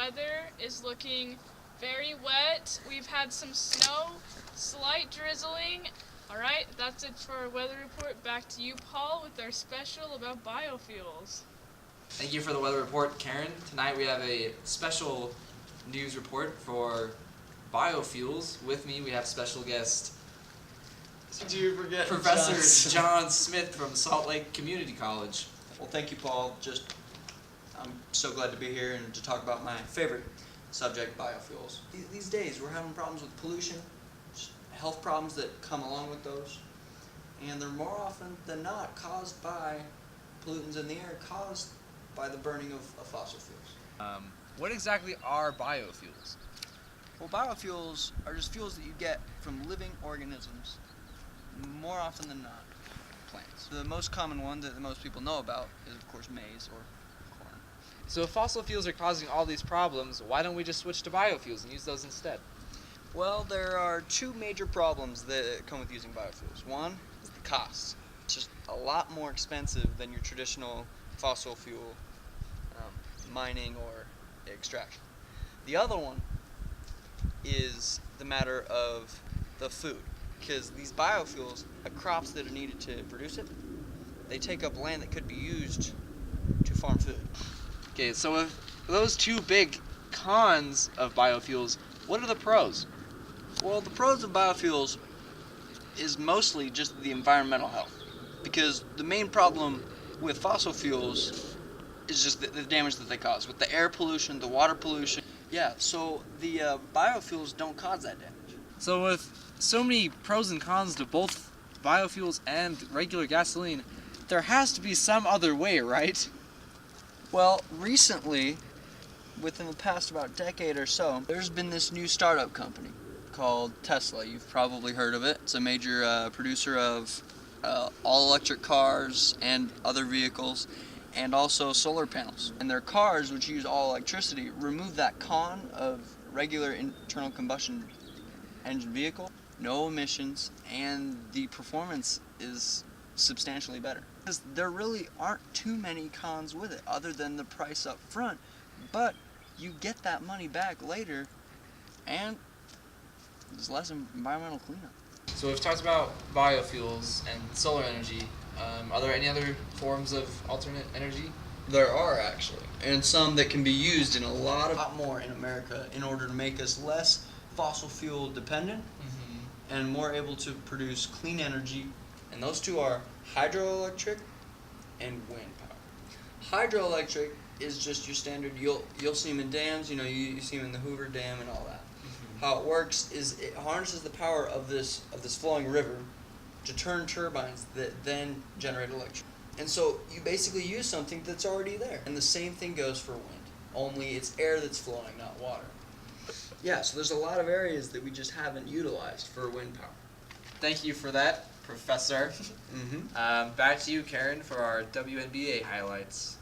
weather is looking very wet. We've had some snow, slight drizzling. All right, that's it for our weather report. Back to you, Paul, with our special about biofuels. Thank you for the weather report, Karen. Tonight we have a special news report for biofuels. With me, we have special guest Did you forget Professor John Smith from Salt Lake Community College. Well, thank you, Paul. I'm so glad to be here and to talk about my favorite subject, biofuels. These days, we're having problems with pollution, health problems that come along with those, and they're more often than not caused by pollutants in the air caused by the burning of fossil fuels. What exactly are biofuels? Well, biofuels are just fuels that you get from living organisms, more often than not, plants. The most common one that most people know about is, of course, maize or corn. So if fossil fuels are causing all these problems, why don't we just switch to biofuels and use those instead? Well, there are two major problems that come with using biofuels. One is the cost. It's just a lot more expensive than your traditional fossil fuel mining or extraction. The other one is the matter of the food, because these biofuels, the crops that are needed to produce it, they take up land that could be used to farm food. Okay, so with those two big cons of biofuels, what are the pros? Well, the pros of biofuels is mostly just the environmental health, because the main problem with fossil fuels is just the damage that they cause, with the air pollution, the water pollution. Yeah, so the biofuels don't cause that damage. So with so many pros and cons to both biofuels and regular gasoline, there has to be some other way, right? Well, recently, within the past about decade or so, there's been this new startup company called Tesla. You've probably heard of it. It's a major producer of all-electric cars and other vehicles, and also solar panels. And their cars, which use all electricity, remove that con of regular internal combustion engine vehicle, no emissions, and the performance is substantially better. Because there really aren't too many cons with it, other than the price up front, but you get that money back later, and there's less environmental cleanup. So we've talked about biofuels and solar energy. Are there any other forms of alternate energy? There are, actually, and some that can be used in a lot more in America in order to make us less fossil fuel dependent and more able to produce clean energy. And those two are hydroelectric and wind power. Hydroelectric is just your standard, you'll see them in dams, you see them in the Hoover Dam and all that. How it works is it harnesses the power of this flowing river to turn turbines that then generate electricity. And so you basically use something that's already there. And the same thing goes for wind, only it's air that's flowing, not water. Yeah, so there's a lot of areas that we just haven't utilized for wind power. Thank you for that, Professor. Back to you, Karen, for our WNBA highlights.